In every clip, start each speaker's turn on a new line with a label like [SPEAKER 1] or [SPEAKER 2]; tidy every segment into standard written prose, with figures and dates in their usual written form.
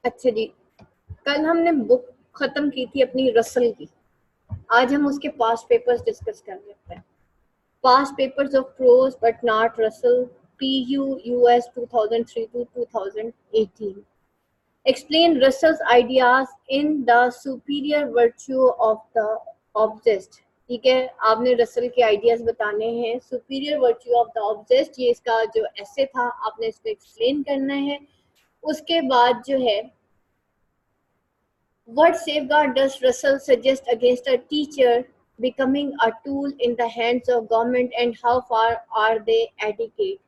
[SPEAKER 1] अच्छा जी, कल हमने बुक खत्म की थी अपनी रसल की। आज हम उसके पास्ट पेपर्स डिस्कस कर लेते हैं। Past papers of pros but not Russell, PU US 2003 to 2018। Explain Russell's ideas in the superior virtue of the obsessed। ठीक है, आपने रसल के आइडियाज बताने हैं। Superior virtue of the obsessed, ये इसका जो ऐसे था, आपने इसको एक्सप्लेन करना है। उसके बाद जो है, what safeguard does Russell suggest against a teacher becoming a tool in the hands of government and how far are they adequate?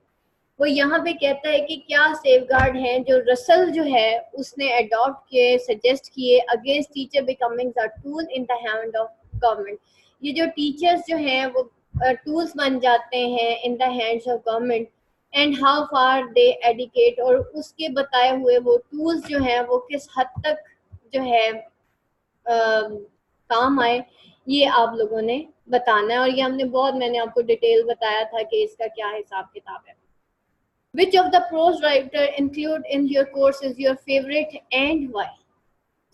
[SPEAKER 1] वो यहाँ पे कहता है कि क्या सेफगार्ड हैं जो रसल जो है उसने अडॉप्ट किए, सजेस्ट किए against teacher becoming a tool in the hand of government. ये जो टीचर्स जो हैं वो टूल्स बन जाते हैं in the hands of government, and how far they adequate, और उसके बताए हुए वो टूल्स जो हैं वो किस हद तक जो है काम आए, ये आप लोगों ने बताना है। और ये हमने बहुत, मैंने आपको डिटेल बताया था कि इसका क्या हिसाब किताब है। Which of the prose writer include in your course is your favorite and why?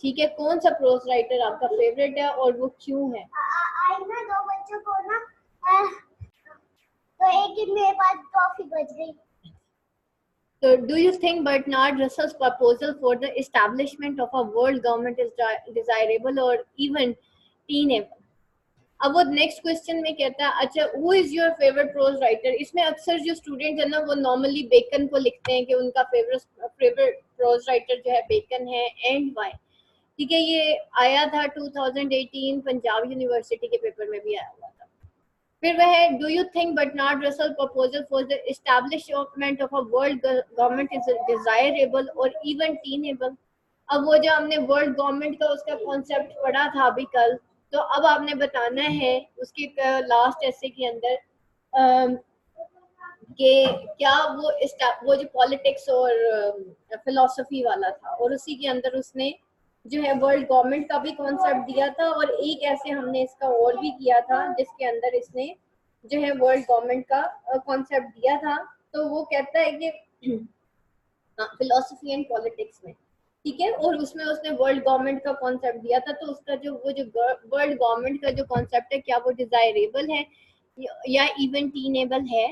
[SPEAKER 1] ठीक है, कौन सा प्रोज राइटर आपका फेवरेट है और वो क्यों है? आई ना दो बच्चों को ना तो एक दिन मेरे पास ट्रॉफी बच गई। So, do you think Bertrand Russell's proposal for the establishment of a world government is desirable or even tenable? अब वो नेक्स्ट क्वेश्चन में कहता है, अच्छा who is your favourite pros writer. इसमें अक्सर जो स्टूडेंट है ना वो नॉर्मली बेकन को लिखते हैं कि उनका फेवरेट प्रोज राइटर जो है बेकन है, एंड व्हाई। ठीक है, ये आया था 2018 पंजाब यूनिवर्सिटी के पेपर में भी आया हुआ था। फिर वह है, do you think Bertrand Russell proposal for the establishment of a world government is desirable और इवन टीनेबल। अब वो जो हमने वर्ल्ड गवर्नमेंट का उसका कॉन्सेप्ट पढ़ा था अभी कल, तो अब आपने बताना है उसके लास्ट ऐसे के अंदर कि क्या वो जो पॉलिटिक्स और फिलोसफी वाला था, और उसी के अंदर उसने जो है वर्ल्ड गवर्नमेंट का भी कॉन्सेप्ट दिया था, और एक ऐसे हमने इसका और भी किया था जिसके अंदर इसने जो है वर्ल्ड गवर्नमेंट का कॉन्सेप्ट दिया था। तो वो कहता है कि फिलोसफी एंड पॉलिटिक्स में, ठीक है, और उसमें उसने वर्ल्ड गवर्नमेंट का कॉन्सेप्ट दिया था। तो उसका जो वो जो वर्ल्ड गवर्नमेंट का जो कॉन्सेप्ट है, क्या वो डिजायरेबल है या इवन टीनेबल है?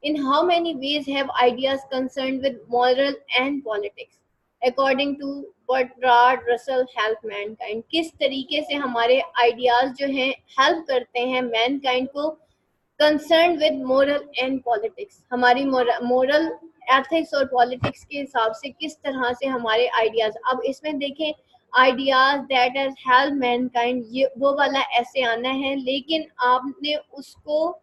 [SPEAKER 1] In how many ways have ideas concern with moral and politics according to Bertrand Russell help mankind. किस तरीके से हमारे आइडियाज जो हैं हेल्प करते हैं मैनकाइंड को concern with moral and politics, हमारी मोरल एथिक्स और पॉलिटिक्स के हिसाब से किस तरह से हमारे आइडियाज। अब इसमें देखें, ideas that has help mankind, ये वो वाला ऐसे आना है, लेकिन आपने उसको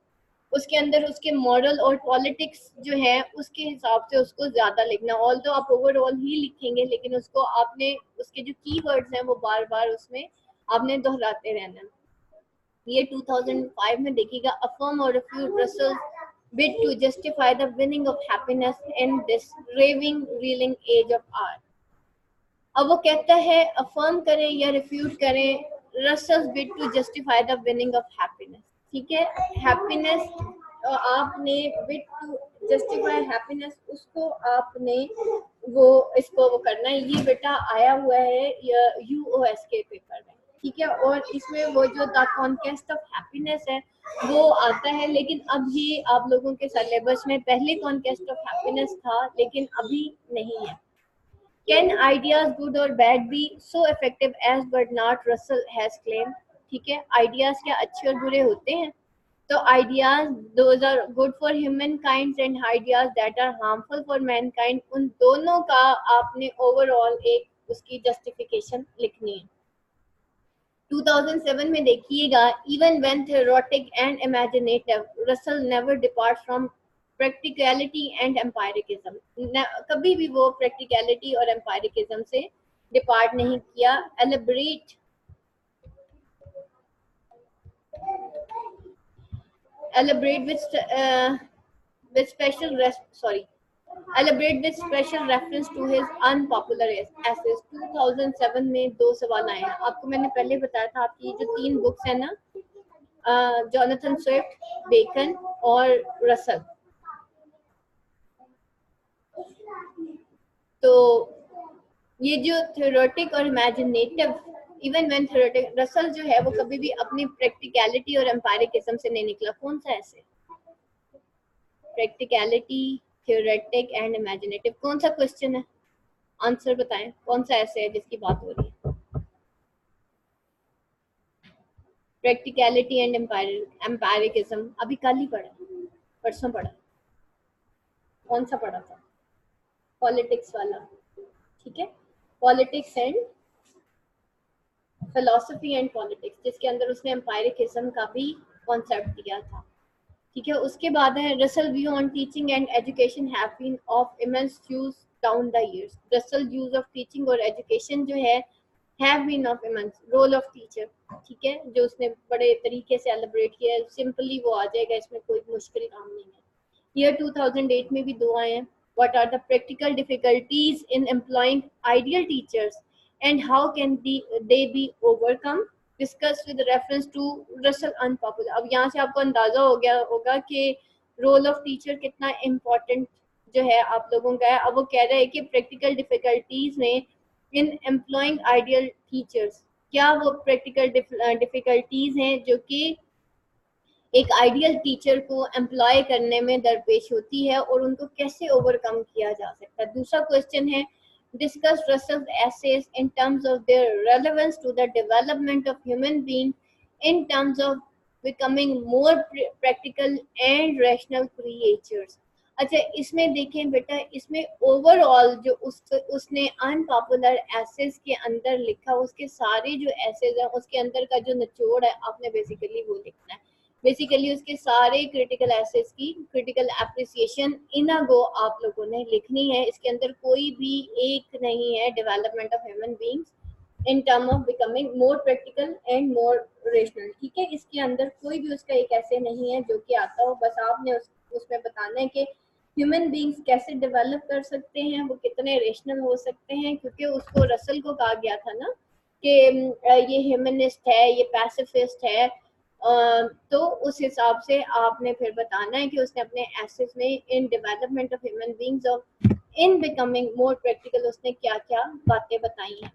[SPEAKER 1] उसके अंदर उसके मॉरल और पॉलिटिक्स जो है उसके हिसाब से उसको ज्यादा लिखना। ऑल तो आप ओवरऑल ही लिखेंगे, लेकिन उसको आपने उसके जो कीवर्ड्स हैं वो बार बार उसमें आपने दोहराते रहना है। ये 2005 में देखिएगा, affirm or refute Russell's bid to justify the winning of happiness in this raving reeling age of art। अब वो कहता है affirm करें या refute करें Russell's bid to justify the winning of happiness। ठीक है, हैप्पीनेस आपने bid to justify happiness, उसको आपने वो इसको वो करना है। ये बेटा आया हुआ है UOS के पेपर में, ठीक है, और इसमें वो जो द कॉन्क्वेस्ट ऑफ हैप्पीनेस है वो आता है, लेकिन अभी आप लोगों के सिलेबस में पहले कॉन्क्वेस्ट ऑफ हैप्पीनेस था लेकिन अभी नहीं है। कैन आइडियाज गुड और bad be so effective as Bertrand Russell has claim. ठीक है, आइडियाज क्या अच्छे और बुरे होते हैं? तो ideas those are good for human kind and ideas that are harmful for mankind, उन दोनों का आपने ओवरऑल एक उसकी जस्टिफिकेशन लिखनी है। 2007 में देखिएगा, even when theoretic and imaginative, Russell never departs from practicality and empiricism. कभी भी वो प्रैक्टिकलिटी और एम्पायरिकिज्म से डिपार्ट नहीं किया। Elaborate with special elaborate with special reference to his unpopular essays। 2007 में दो सवाल आए हैं। आपको मैंने पहले बताया था, आपकी जो तीन बुक्स है ना, जॉनथन स्विफ्ट, बेकन और रसल, तो ये जो थ्योरेटिक और imaginative, even when theoretic, Russell जो है वो कभी भी अपनी प्रैक्टिकलिटी और एम्पायरिकिज्म से नहीं निकला। कौन सा ऐसे? प्रैक्टिकलिटी, थ्योरेटिक एंड इमेजिनेटिव, कौन सा क्वेश्चन है? आंसर बताएं, कौन सा ऐसे है जिसकी बात हो रही है? प्रैक्टिकलिटी एंड एम्पायरिकिज्म अभी कल ही पढ़ा, परसों पढ़ा। कौन सा पढ़ा था? पॉलिटिक्स वाला, ठीक है, politics and philosophy and politics, जिसके अंदर उसने एम्पायरिकिज्म का भी कॉन्सेप्ट दिया था, ठीक है। उसके बाद है Russell view on teaching and education have been of immense use down the years. Russell use of teaching और एजुकेशन जो है have been of immense, role of teacher, ठीक है, जो उसने बड़े तरीके से एलिब्रेट किया है, सिंपली वो आ जाएगा, इसमें कोई मुश्किल काम नहीं है। ईयर 2008 में भी दो आए हैं। What are the practical difficulties in employing ideal teachers and how can they be overcome? Discuss with reference to Russell Unpopular. अब यहाँ से आपको अंदाजा हो गया होगा कि रोल ऑफ टीचर कितना इम्पोर्टेंट जो है आप लोगों का है। अब वो कह रहे हैं कि प्रैक्टिकल डिफिकल्टीज में इन एम्प्लॉइंग आइडियल टीचर्स, क्या वो प्रैक्टिकल डिफिकल्टीज हैं जो कि एक आइडियल टीचर को एम्प्लॉय करने में दरपेश होती है और उनको कैसे ओवरकम किया जा सकता है। दूसरा क्वेश्चन है discuss Russell's essays in terms of their relevance to the development of human being in terms of becoming more practical and rational creatures. अच्छा, इसमें देखें बेटा, इसमें ओवरऑल जो उसने अनपॉपुलर एसेज के अंदर लिखा, उसके सारे जो एसेज हैं उसके अंदर का जो निचोड़ है आपने बेसिकली वो लिखना है। बेसिकली उसके सारे क्रिटिकल एसेस की क्रिटिकल एप्रिसिएशन इन अ गो आप लोगों ने लिखनी है। इसके अंदर कोई भी एक नहीं है development of human beings in term of becoming more practical and more rational, ठीक है। इसके अंदर कोई भी उसका एक ऐसे नहीं है जो कि आता हो, बस आपने उसमें बताना है कि ह्यूमन बीइंग्स कैसे डेवलप कर सकते हैं, वो कितने रेशनल हो सकते हैं, क्योंकि उसको रसल को कहा गया था ना कि ये ह्यूमनिस्ट है, ये पैसिफिस्ट है, तो उस हिसाब से आपने फिर बताना है कि उसने अपने एसेस में in development of human beings of in becoming more practical उसने क्या क्या बातें बताई हैं।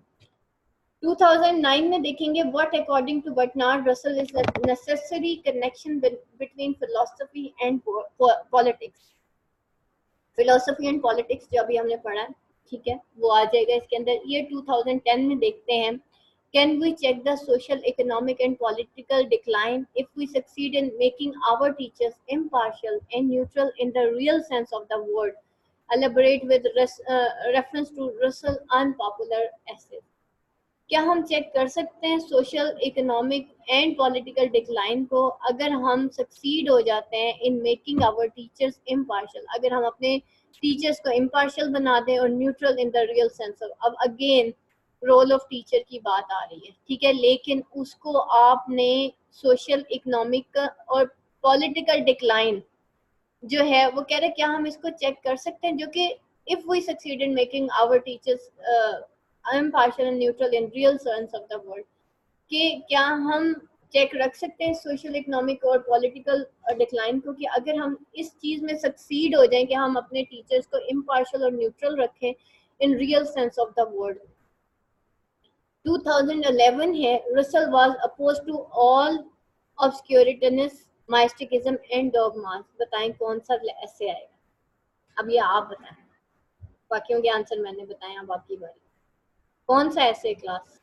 [SPEAKER 1] 2009 में देखेंगे what according to Bernard Russell is the necessary connection between philosophy and politics. Philosophy and politics जो अभी हमने पढ़ा, ठीक है, वो आ जाएगा इसके अंदर। ये 2010 में देखते हैं can we check the social, economic and political decline if we succeed in making our teachers impartial and neutral in the real sense of the word? Elaborate with reference to Russell unpopular essays. क्या हम check कर सकते हैं social, economic and political decline को अगर हम succeed हो जाते हैं in making our teachers impartial, अगर हम अपने टीचर्स को इम्पार्शियल बना दें और neutral in the real sense of. अब अगेन रोल ऑफ टीचर की बात आ रही है, ठीक है, लेकिन उसको आपने सोशल, इकोनॉमिक और पॉलिटिकल डिक्लाइन जो है वो कह रहे हैं क्या हम इसको चेक कर सकते हैं, जो कि if we succeed in making our teachers impartial and neutral in real sense of the word, कि क्या हम चेक रख सकते हैं सोशल, इकोनॉमिक और पॉलिटिकल डिक्लाइन को, कि अगर हम इस चीज में सक्सीड हो जाएं कि हम अपने टीचर्स को इम्पार्शियल और न्यूट्रल रखें in real sense of the word. 2011 है Russell was oppose to all obscurities, mysticism and dogmas. बताएं कौन सा ऐसे आएगा? अब ये आप बताएं, बाकियों के आंसर मैंने बताया, अब आपकी बारी। कौन सा ऐसे क्लास?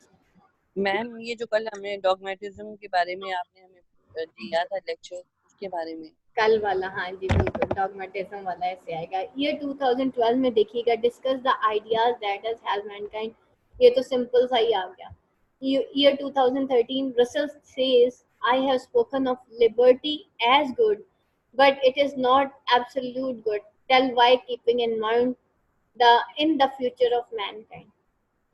[SPEAKER 2] मैम ये जो कल हमें डॉगमेटिज्म के बारे में आपने हमें दिया था लेक्चर, उसके बारे में
[SPEAKER 1] कल वाला, हाँ जी बिल्कुल, डॉगमेटिज्म वाला ऐसे आएगा। ईयर 2012 में देखिएगा discuss the ideas that has help mankind, ये तो सिंपल सा ही आ गया। Year 2013 Russell says I have spoken of liberty as good but it is not absolute good, tell why keeping in mind the in the future of mankind,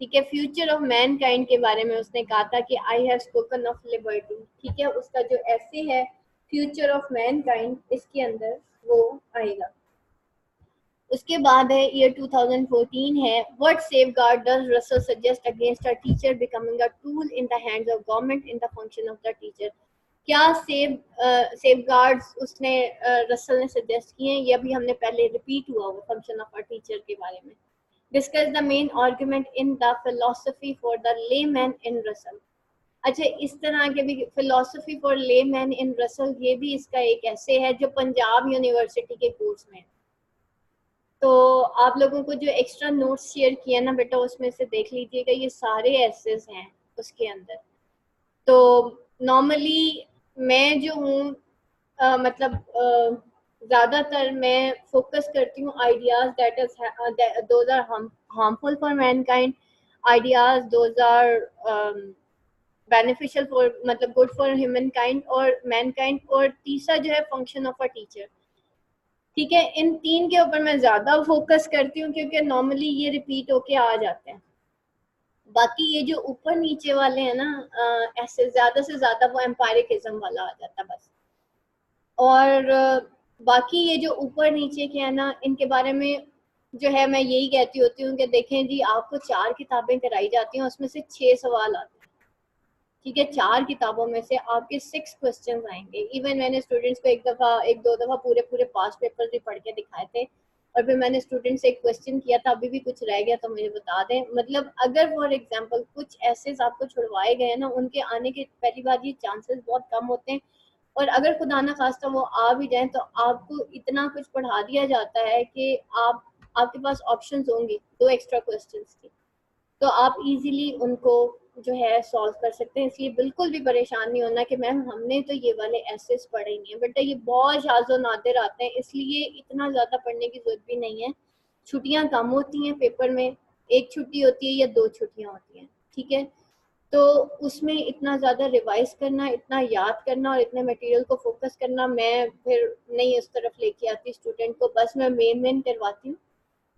[SPEAKER 1] ठीक है। Future of Mankind के बारे में उसने कहा था कि आई हैव स्पोकन ऑफ लिबर्टी, ठीक है, उसका जो ऐसे है फ्यूचर ऑफ मैनकाइंड, इसके अंदर वो आएगा। उसके बाद है ईयर 2014 है what safeguard does Russell suggest against a teacher becoming a tool in the hands of government in the function of the teacher. क्या सेफगार्ड्स उसने रसल ने सजेस्ट किए हैं? ये अभी हमने पहले रिपीट हुआ वो फंक्शन ऑफ अ टीचर के बारे में। Discuss the main argument in the philosophy for the layman in Russell. अच्छा, इस तरह के भी philosophy for layman in Russell, ये भी इसका एक ऐसे है जो पंजाब यूनिवर्सिटी के कोर्स में है। तो आप लोगों को जो एक्स्ट्रा नोट्स शेयर किया ना बेटा, उसमें से देख लीजिएगा, ये सारे एसेस हैं उसके अंदर। तो नॉर्मली मैं जो हूँ मतलब ज़्यादातर मैं फोकस करती हूँ ideas that is those are harmful for mankind, ideas those are beneficial for मतलब गुड फॉर ह्यूमन काइंड और मैनकाइंड, और तीसरा जो है फंक्शन ऑफ अ टीचर। ठीक है, इन तीन के ऊपर मैं ज्यादा फोकस करती हूँ क्योंकि नॉर्मली ये रिपीट होके आ जाते हैं। बाकी ये जो ऊपर नीचे वाले हैं ना, ऐसे ज्यादा से ज्यादा वो एम्पायरिकिज्म वाला आ जाता है बस। और बाकी ये जो ऊपर नीचे के हैं ना, इनके बारे में जो है मैं यही कहती होती हूँ कि देखें जी, आपको 4 किताबें कराई जाती हैं, उसमें से 6 सवाल आते हैं। ठीक है, 4 किताबों में से आपके 6 क्वेश्चन आएंगे। इवन मैंने स्टूडेंट्स को एक दो दफा पूरे पूरे पास पेपर भी पढ़ के दिखाए थे, और फिर मैंने स्टूडेंट से एक क्वेश्चन किया था, अभी भी कुछ रह गया तो मुझे बता दें। मतलब अगर फॉर एग्जांपल कुछ ऐसे आपको छुड़वाए गए ना, उनके आने के पहली बात ये चांसेस बहुत कम होते हैं, और अगर खुदा ना खास्ता वो आ भी जाए तो आपको इतना कुछ पढ़ा दिया जाता है कि आपके पास ऑप्शंस होंगी 2 एक्स्ट्रा क्वेश्चंस की, तो आप इजीली उनको जो है सॉल्व कर सकते हैं। इसलिए बिल्कुल भी परेशान नहीं होना कि मैम हमने तो ये वाले एसेस पढ़े नहीं है। बेटा ये बहुत शाज़ो नादिर आते हैं, इसलिए इतना ज़्यादा पढ़ने की जरूरत भी नहीं है। छुट्टियां कम होती हैं पेपर में, एक छुट्टी होती है या 2 छुट्टियां होती हैं। ठीक है, तो उसमें इतना ज़्यादा रिवाइज करना, इतना याद करना और इतने मटेरियल को फोकस करना, मैं फिर नहीं उस तरफ लेके आती स्टूडेंट को। बस मैं मेन करवाती हूँ,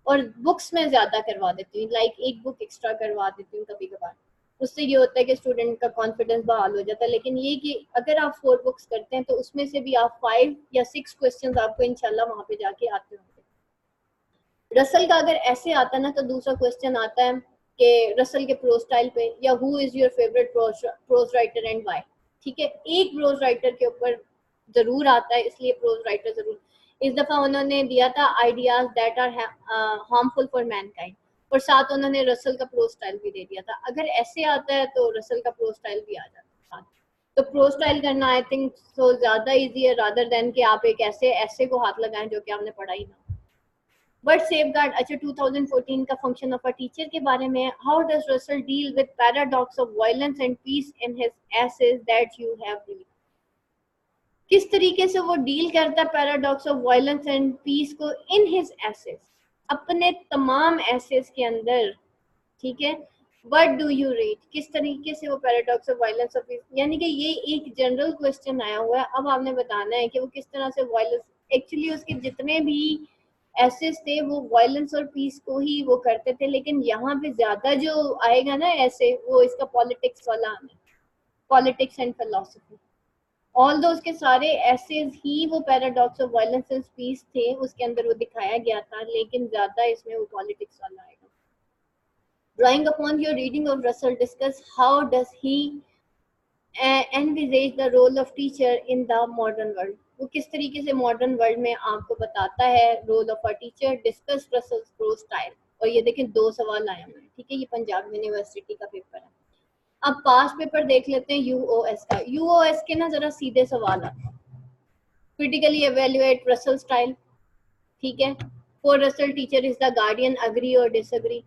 [SPEAKER 1] और बुक्स में ज्यादा करवा देती हूँ, लाइक एक बुक एक्स्ट्रा करवा देती हूँ कभी कभार। उससे ये होता है कि स्टूडेंट का कॉन्फिडेंस बहाल हो जाता है। लेकिन ये कि अगर आप 4 बुक्स करते हैं तो उसमें से भी आप 5 या 6 क्वेश्चंस आपको इंशाल्लाह वहां पे जाके आते होंगे। रसल का अगर ऐसे आता ना, तो दूसरा क्वेश्चन आता है कि रसल के प्रोज स्टाइल पे, या who is your favourite pros writer and why. ठीक है, एक प्रोज राइटर के ऊपर जरूर आता है, इसलिए प्रोज राइटर जरूर। इस दफा उन्होंने दिया था ideas that are harmful for mankind, और साथ उन्होंने रसल का प्रोज स्टाइल भी दे दिया था। अगर ऐसे आता है तो रसल का प्रोज स्टाइल भी आ जाता है। तो प्रोज स्टाइल करना आई थिंक सो ज्यादा इजी है, रादर देन कि आप एक ऐसे ऐसे को हाथ लगाएं जो कि आपने पढ़ा ही ना। बट सेफगार्ड, अच्छा 2014 का फंक्शन ऑफ अ टीचर के बारे में, how does Russell deal with paradox of violence and peace in his essays that you have read. किस तरीके से वो डील करता है paradox of violence and peace को इन हिज एसेज, अपने तमाम एसेज के अंदर। ठीक है, व्हाट डू यू रीड, किस तरीके से वो paradox of violence of peace, यानी कि ये एक जनरल क्वेश्चन आया हुआ है। अब आपने बताना है कि वो किस तरह से वायलेंस, एक्चुअली उसके जितने भी एसेस थे वो वायलेंस और पीस को ही वो करते थे, लेकिन यहाँ पे ज्यादा जो आएगा ना ऐसे, वो इसका पॉलिटिक्स वाला आना है, पॉलिटिक्स एंड फिलोसफी। ऑल दो उसके सारे एसेज ही वो paradox of violence and peace थे, उसके अंदर वो दिखाया गया था, लेकिन ज्यादा इसमें वो पॉलिटिक्स वाला आएगा। Drawing upon your reading of Russell, discuss how does he envisage the role of teacher in the modern world. वो किस तरीके से मॉडर्न वर्ल्ड में आपको बताता है role of a teacher. Discuss Russell's prose style, और ये देखें 2 सवाल आए हुए हैं। ठीक है, ये पंजाब यूनिवर्सिटी का पेपर है। अब पास पेपर देख लेते हैं यूओएस का। यूओएस के ना जरा सीधे सवाल आते हैं। Critically evaluate Russell style. ठीक है, for Russell teacher is the guardian, agree और disagree.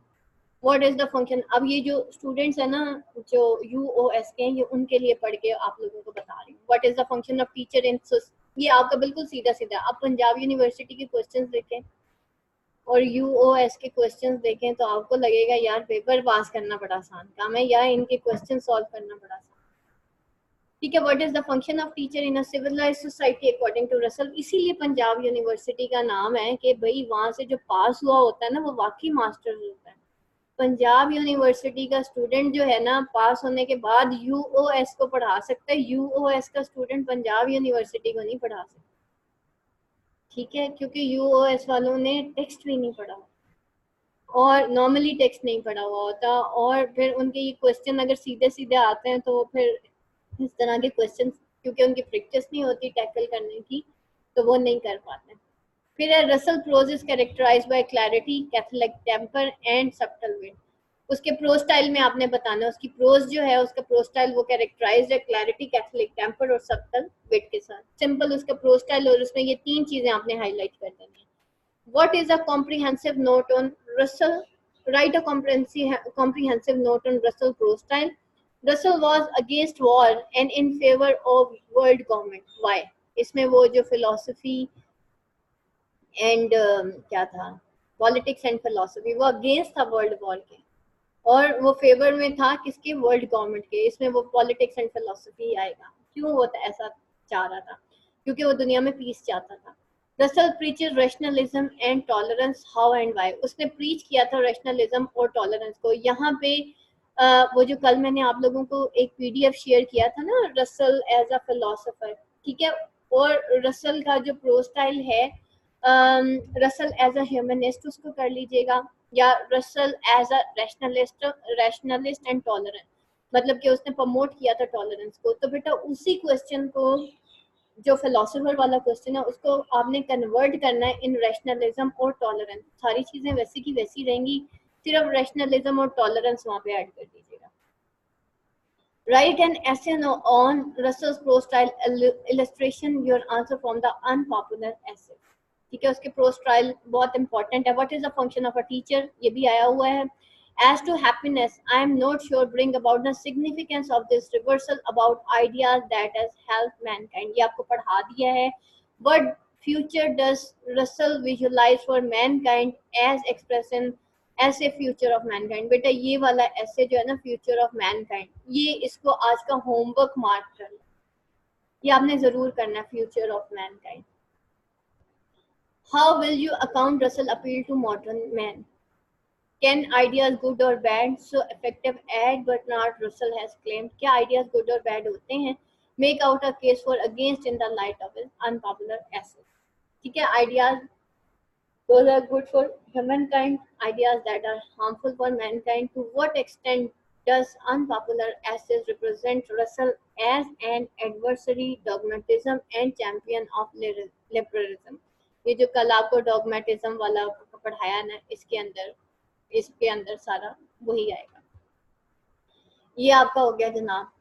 [SPEAKER 1] What is the function. अब ये जो स्टूडेंट्स है ना जो यूओएस के हैं, ये उनके लिए पढ़ के आप लोगों को बता रही हूँ। What is the function of teacher इन, ये आपका बिल्कुल सीधा सीधा। आप पंजाब यूनिवर्सिटी के क्वेश्चंस देखें और यूओएस के क्वेश्चंस देखें तो आपको लगेगा यार पेपर पास करना बड़ा आसान काम है, या इनके क्वेश्चन सॉल्व करना बड़ा आसान। ठीक है, what is the function of teacher in a civilized society according to Russell. इसीलिए पंजाब यूनिवर्सिटी का नाम है कि भाई वहां से जो पास हुआ होता है ना, वो वाकई मास्टर होता है। पंजाब यूनिवर्सिटी का स्टूडेंट जो है ना, पास होने के बाद यूओएस को पढ़ा सकता है। यूओएस का स्टूडेंट पंजाब यूनिवर्सिटी को नहीं पढ़ा सकता। ठीक है, क्योंकि यूओएस वालों ने टेक्स्ट भी नहीं पढ़ा और नॉर्मली टेक्स्ट नहीं पढ़ा हुआ होता, और फिर उनके ये क्वेश्चन अगर सीधे सीधे आते हैं तो फिर इस तरह के क्वेश्चन, क्योंकि उनकी प्रैक्टिस नहीं होती टैकल करने की, तो वो नहीं कर पाते। फिर है Russell prose is characterised by clarity, catholic temper and subtle wit. उसके प्रोज स्टाइल में आपने बताना, उसकी प्रोज जो है उसका प्रोज स्टाइल वो कैरेक्टराइज्ड है क्लैरिटी, कैथलिक टेम्पर और सब्टल विट के साथ। सिंपल उसका प्रोज स्टाइल, और उसमें ये तीन चीजें आपने हाईलाइट कर देनी है। What is a comprehensive note on Russell? Write a comprehensive note on Russell prose style. Russell was against war and in favor of world government. Why? इसमें वो जो philosophy and क्या था, politics and philosophy, वो against था world war के, और वो फेवर में था किसके, वर्ल्ड गवर्नमेंट के। इसमें वो पॉलिटिक्स एंड फिलोसफी आएगा। क्यों वो ऐसा चाह रहा था? क्योंकि वो दुनिया में पीस चाहता था। Russell preaches rationalism and tolerance, how and why. उसने प्रीच किया था रैशनलिज्म और टॉलरेंस को। यहाँ पे वो जो कल मैंने आप लोगों को एक पीडीएफ शेयर किया था ना, रसल एज अ फिलोसोफर, ठीक है, और रसल का जो प्रो स्टाइल है, रसल एज अ ह्यूमनिस्ट उसको कर लीजिएगा, या Russell as a rationalist and tolerant, मतलब कि उसने प्रमोट किया था टॉलरेंस को। तो बेटा उसी क्वेश्चन को, जो फिलोसोफर वाला क्वेश्चन है, उसको आपने कन्वर्ट करना है इन रैशनलिज्म और टॉलरेंस। सारी चीजें वैसी की वैसी रहेंगी, सिर्फ रैशनलिज्म और टॉलरेंस वहां पे ऐड कर दीजिएगा। Write an essay on Russell's prose style, illustration your answer from the unpopular essay। ठीक है, उसके प्रो स्टाइल बहुत इंपॉर्टेंट है। What is the function of a teacher, ये भी आया हुआ है। As to happiness I am not sure bring about the significance of this reversal about ideas that has help mankind, ये आपको पढ़ा दिया है। What future does Russell visualize for mankind as expression ऐसे फ्यूचर ऑफ मैनकाइंड। बेटा ये वाला ऐसे जो है ना, फ्यूचर ऑफ मैनकाइंड, ये इसको आज का होमवर्क मार्क कर लो, ये आपने जरूर करना है, future of Mankind. How will you account Russell appeal to modern men? Can ideas good or bad so effective at but not Russell has claimed? क्या ideas good or bad होते हैं? Make out a case for against in the light of his unpopular essay. ठीक है, ideas those are good for humankind, ideas that are harmful for mankind. To what extent does unpopular essays represent Russell as an adversary, dogmatism and champion of liberalism? ये जो कल आपको डॉगमेटिज्म वाला पढ़ाया ना, इसके अंदर सारा वही आएगा। ये आपका हो गया जनाब